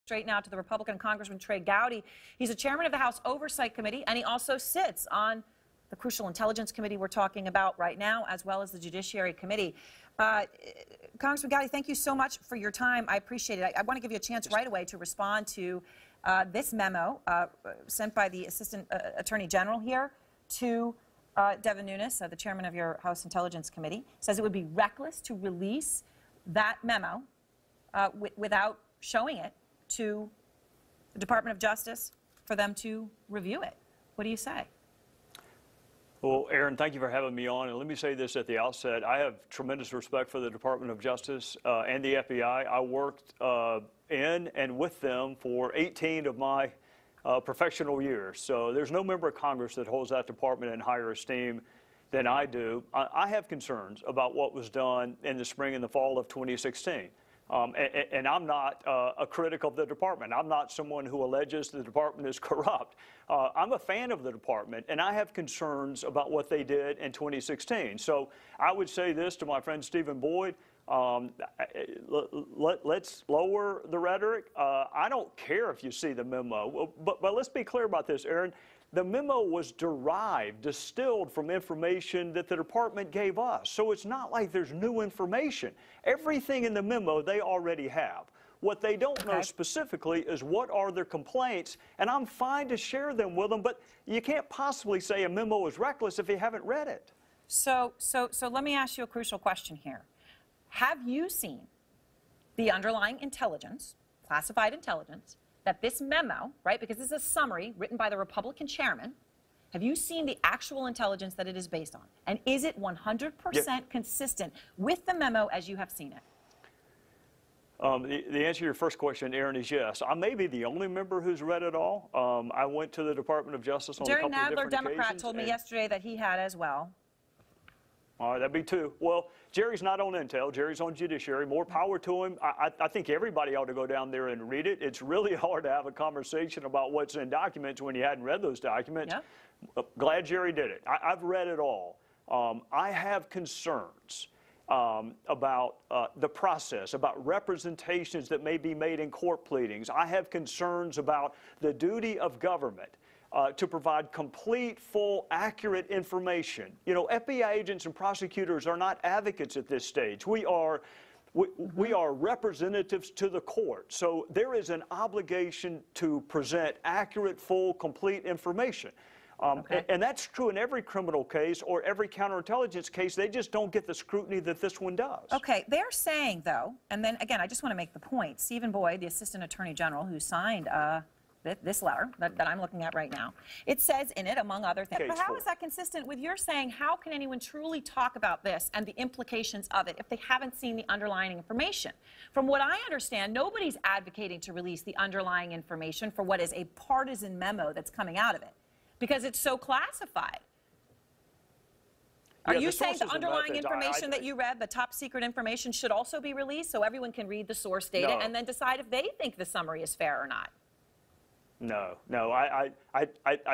Straight now to the Republican Congressman Trey Gowdy. He's a chairman of the House Oversight Committee, and he also sits on the Crucial Intelligence Committee we're talking about right now, as well as the Judiciary Committee. Congressman Gowdy, thank you so much for your time. I appreciate it. I want to give you a chance right away to respond to this memo sent by the Assistant Attorney General here to Devin Nunes, the chairman of your House Intelligence Committee. Says it would be reckless to release that memo without showing it to the Department of Justice for them to review it. What do you say? Well, Aaron, thank you for having me on. And let me say this at the outset. I have tremendous respect for the Department of Justice and the FBI. I worked in and with them for 18 of my professional years. So there's no member of Congress that holds that department in higher esteem than I do. I have concerns about what was done in the spring and the fall of 2016. And I'm not a critic of the department. I'm not someone who alleges the department is corrupt. I'm a fan of the department, and I have concerns about what they did in 2016. So I would say this to my friend Stephen Boyd. Let's lower the rhetoric. I don't care if you see the memo, but let's be clear about this, Aaron. The memo was distilled from information that the department gave us. So it's not like there's new information. Everything in the memo they already have. What they don't know specifically is what are their complaints, and I'm fine to share them with them, but you can't possibly say a memo is reckless if you haven't read it. So let me ask you a crucial question here. Have you seen the underlying intelligence, classified intelligence, that this memo, right, because this is a summary written by the Republican chairman, have you seen the actual intelligence that it is based on? And is it 100% consistent with the memo as you have seen it? The answer to your first question, Aaron, is yes. I may be the only member who's read it all. I went to the Department of Justice on a couple of different occasions. Jerry Nadler, Democrat, told me yesterday that he had as well. All right, that'd be two. Well, Jerry's not on Intel. Jerry's on Judiciary. More power to him. I think everybody ought to go down there and read it. It's really hard to have a conversation about what's in documents when you hadn't read those documents. Yeah. Glad Jerry did it. I've read it all. I have concerns about the process, about representations that may be made in court pleadings. I have concerns about the duty of government to provide complete, full, accurate information. You know, FBI agents and prosecutors are not advocates at this stage. We are representatives to the court. So there is an obligation to present accurate, full, complete information. And that's true in every criminal case or every counterintelligence case. They just don't get the scrutiny that this one does. Okay, they're saying, though, and then again, I just want to make the point, Stephen Boyd, the Assistant Attorney General, who signed this letter that I'm looking at right now, it says in it, among other things, but how is that consistent with your saying, how can anyone truly talk about this and the implications of it if they haven't seen the underlying information? From what I understand, nobody's advocating to release the underlying information for what is a partisan memo that's coming out of it, because it's so classified. Are you saying the underlying information that you read, the top secret information, should also be released so everyone can read the source data and then decide if they think the summary is fair or not? No, I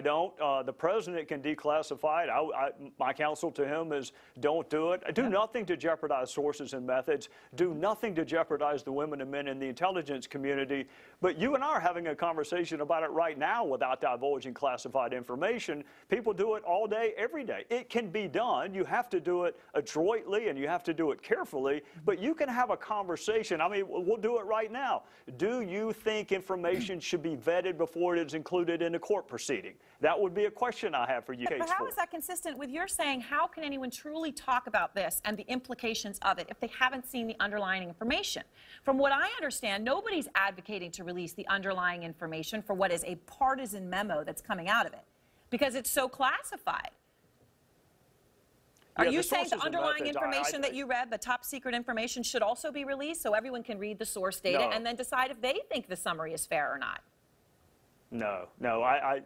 don't. The president can declassify it. My counsel to him is don't do it. Do nothing to jeopardize sources and methods. Do nothing to jeopardize the women and men in the intelligence community. But you and I are having a conversation about it right now without divulging classified information. People do it all day, every day. It can be done. You have to do it adroitly and you have to do it carefully. But you can have a conversation. I mean, we'll do it right now. Do you think information should be vetted before it is included in a court proceeding? That would be a question I have for you. But how is that consistent with your saying, how can anyone truly talk about this and the implications of it if they haven't seen the underlying information? From what I understand, nobody's advocating to release the underlying information for what is a partisan memo that's coming out of it, because it's so classified. Are you saying the underlying information that you read, the top secret information, should also be released so everyone can read the source data and then decide if they think the summary is fair or not? No, no, I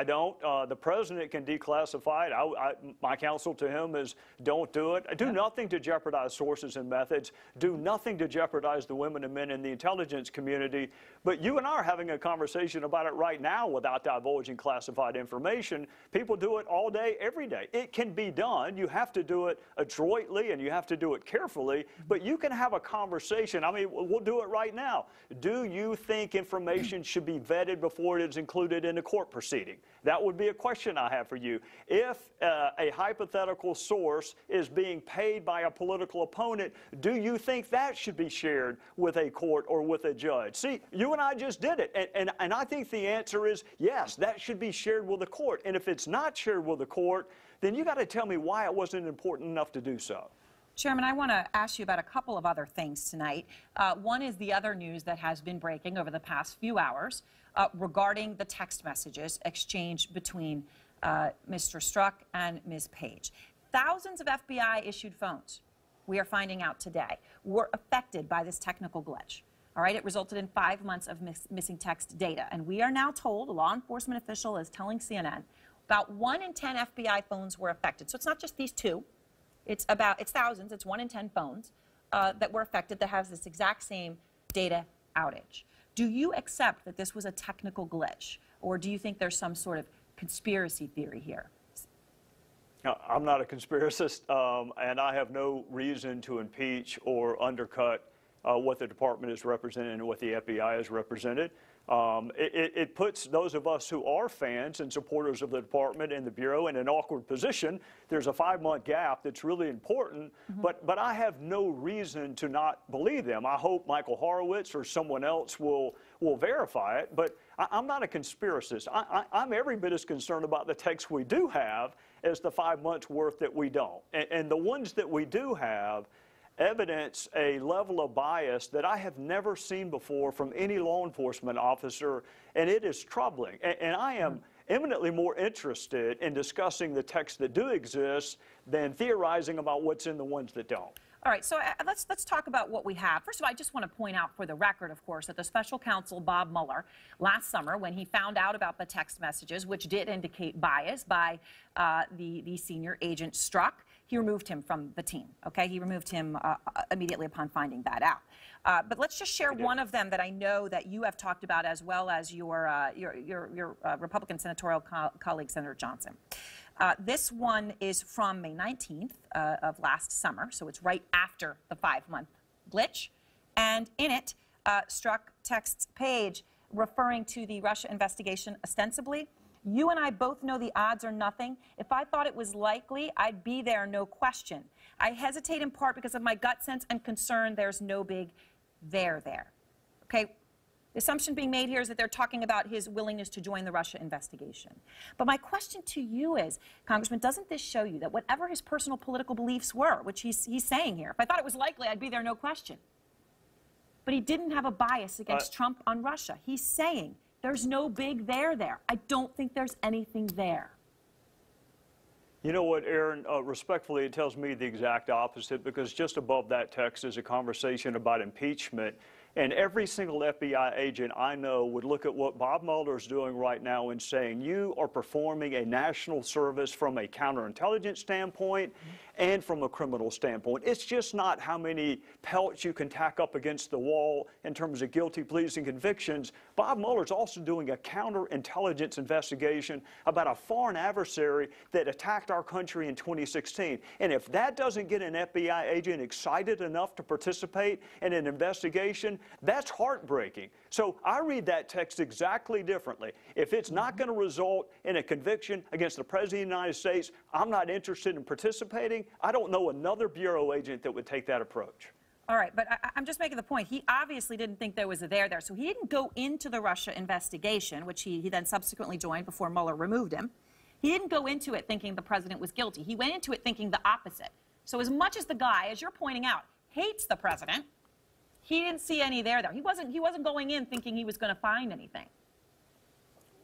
don't. The president can declassify it. My counsel to him is don't do it. Do nothing to jeopardize sources and methods. Do nothing to jeopardize the women and men in the intelligence community. But you and I are having a conversation about it right now without divulging classified information. People do it all day, every day. It can be done. You have to do it adroitly and you have to do it carefully. But you can have a conversation. I mean, we'll do it right now. Do you think information should be vetted before it is included in a court proceeding? That would be a question I have for you. If a hypothetical source is being paid by a political opponent, do you think that should be shared with a court or with a judge? See, you and I just did it, and I think the answer is yes, that should be shared with the court. And if it's not shared with the court, then you got to tell me why it wasn't important enough to do so. Chairman, I want to ask you about a couple of other things tonight. One is the other news that has been breaking over the past few hours regarding the text messages exchanged between Mr. Strzok and Ms. Page. Thousands of FBI-issued phones, we are finding out today, were affected by this technical glitch. All right, it resulted in 5 months of missing text data. And we are now told, a law enforcement official is telling CNN, about 1 in 10 FBI phones were affected. So it's not just these two. It's thousands, it's 1 in 10 phones that were affected that has this exact same data outage. Do you accept that this was a technical glitch, or do you think there's some sort of conspiracy theory here? I'm not a conspiracist, and I have no reason to impeach or undercut what the department is representing and what the FBI has represented. It puts those of us who are fans and supporters of the department and the Bureau in an awkward position. There's a 5-month gap that's really important, but I have no reason to not believe them. I hope Michael Horowitz or someone else will verify it, but I'm not a conspiracist. I'm every bit as concerned about the text we do have as the 5 months worth that we don't. And the ones that we do have evidence a level of bias that I have never seen before from any law enforcement officer, and it is troubling. And I am eminently more interested in discussing the texts that do exist than theorizing about what's in the ones that don't. All right, so let's talk about what we have. First of all, I just want to point out for the record, of course, that the special counsel, Bob Mueller, last summer, when he found out about the text messages, which did indicate bias by the senior agent Strzok, he removed him from the team, okay? He removed him immediately upon finding that out. But let's just share one of them that I know that you have talked about, as well as your Republican senatorial colleague, Senator Johnson. This one is from May 19th of last summer, so it's right after the 5-month glitch. And in it, Strzok texts Page referring to the Russia investigation ostensibly. You and I both know the odds are nothing. If I thought it was likely, I'd be there, no question. I hesitate in part because of my gut sense and concern there's no big there. Okay? The assumption being made here is that they're talking about his willingness to join the Russia investigation. But my question to you is, Congressman, doesn't this show you that whatever his personal political beliefs were, which he's saying here, if I thought it was likely, I'd be there, no question. But he didn't have a bias against Trump on Russia. He's saying there's no big there. I don't think there's anything there. You know what, Aaron, respectfully, it tells me the exact opposite, because just above that text is a conversation about impeachment. And every single FBI agent I know would look at what Bob Mueller is doing right now and saying, you are performing a national service from a counterintelligence standpoint and from a criminal standpoint. It's just not how many pelts you can tack up against the wall in terms of guilty pleas and convictions. Bob Mueller is also doing a counterintelligence investigation about a foreign adversary that attacked our country in 2016. And if that doesn't get an FBI agent excited enough to participate in an investigation, that's heartbreaking. So I read that text exactly differently. If it's not going to result in a conviction against the President of the United States, I'm not interested in participating. I don't know another Bureau agent that would take that approach. All right, but I'm just making the point. He obviously didn't think there was a there. So he didn't go into the Russia investigation, which he then subsequently joined before Mueller removed him. He didn't go into it thinking the president was guilty. He went into it thinking the opposite. So as much as the guy, as you're pointing out, hates the president, he didn't see any there. He wasn't going in thinking he was going to find anything.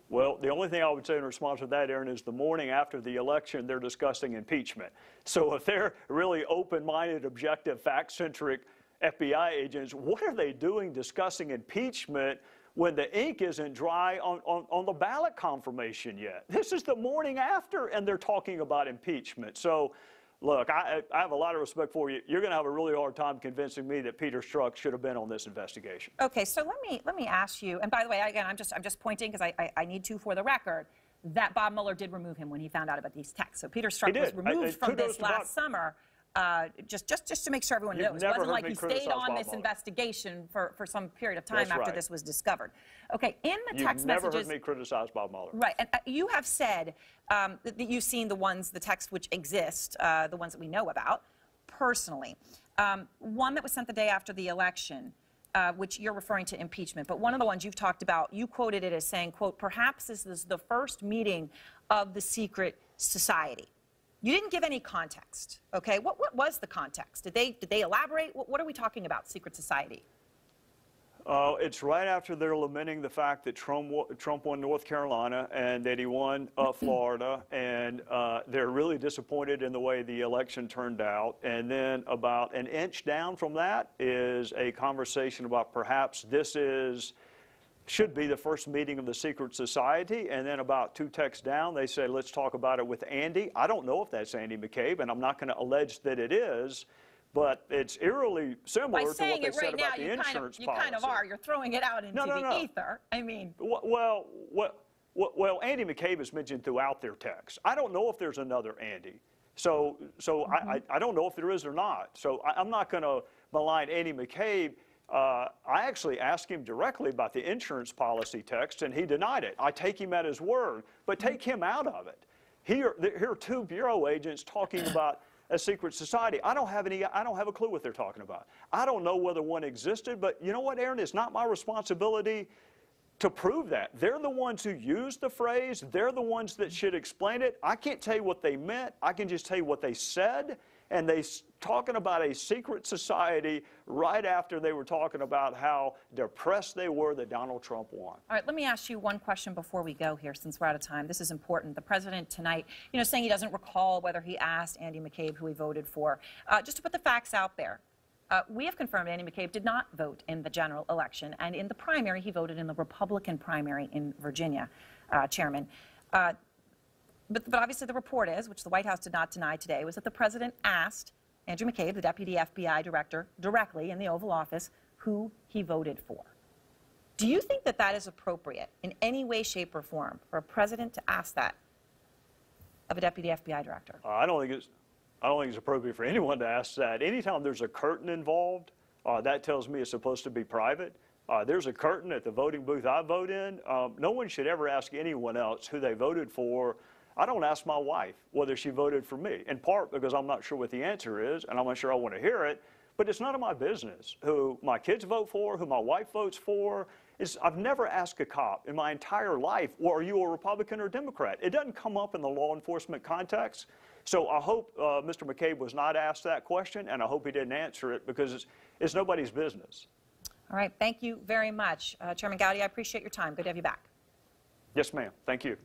Well, the only thing I would say in response to that, Aaron, is the morning after the election, they're discussing impeachment. So if they're really open-minded, objective, fact-centric FBI agents, what are they doing discussing impeachment when the ink isn't dry on the ballot confirmation yet. This is the morning after, and they're talking about impeachment. So, look, I have a lot of respect for you. You're going to have a really hard time convincing me that Peter Strzok should have been on this investigation. Okay, so let me ask you, and by the way, again, I'm just pointing because I need to for the record, that Bob Mueller did remove him when he found out about these texts. So Peter Strzok was removed from this last summer. Just to make sure everyone knows, it wasn't like he stayed on this investigation for some period of time after this was discovered. Okay, in the text messages, you've never heard me criticize Bob Mueller. Right, and you have said that you've seen the texts which exist, the ones that we know about personally. One that was sent the day after the election, which you're referring to impeachment, but one of the ones you've talked about, you quoted it as saying, quote, perhaps this is the first meeting of the secret society. You didn't give any context, okay? What was the context? Did they elaborate? What are we talking about, secret society? It's right after they're lamenting the fact that Trump won North Carolina and that he won Florida, and they're really disappointed in the way the election turned out. And then about an inch down from that is a conversation about perhaps this should be the first meeting of the secret society. And then about 2 texts down, they say, let's talk about it with Andy. I don't know if that's Andy McCabe, and I'm not going to allege that it is. But it's eerily similar to what they said about the insurance policy. You kind of are. You're throwing it out into the ether. I mean. Well, Andy McCabe is mentioned throughout their text. I don't know if there's another Andy. So I don't know if there is or not. So I'm not going to malign Andy McCabe. I actually asked him directly about the insurance policy text, and he denied it. I take him at his word, but take him out of it. Here are 2 bureau agents talking about a secret society. I don't have a clue what they're talking about. I don't know whether one existed, but you know what, Aaron? It's not my responsibility to prove that. They're the ones who used the phrase. They're the ones that should explain it. I can't tell you what they meant. I can just tell you what they said. And they talking about a secret society right after they were talking about how depressed they were that Donald Trump won. All right, let me ask you one question before we go here, since we're out of time. This is important. The president tonight, saying he doesn't recall whether he asked Andy McCabe who he voted for. Just to put the facts out there, we have confirmed Andy McCabe did not vote in the general election, and in the primary, he voted in the Republican primary in Virginia, Chairman. But obviously the report is, which the White House did not deny today, was that the president asked Andrew McCabe, the deputy FBI director, directly in the Oval Office, who he voted for. Do you think that that is appropriate in any way, shape, or form for a president to ask that of a deputy FBI director? I don't think it's appropriate for anyone to ask that. Anytime there's a curtain involved, that tells me it's supposed to be private. There's a curtain at the voting booth I vote in. No one should ever ask anyone else who they voted for. I don't ask my wife whether she voted for me, in part because I'm not sure what the answer is, and I'm not sure I want to hear it, but it's none of my business who my kids vote for, who my wife votes for. I've never asked a cop in my entire life, well, are you a Republican or Democrat? It doesn't come up in the law enforcement context. So I hope Mr. McCabe was not asked that question, and I hope he didn't answer it because it's nobody's business. All right, thank you very much. Chairman Gowdy, I appreciate your time. Good to have you back. Yes, ma'am. Thank you.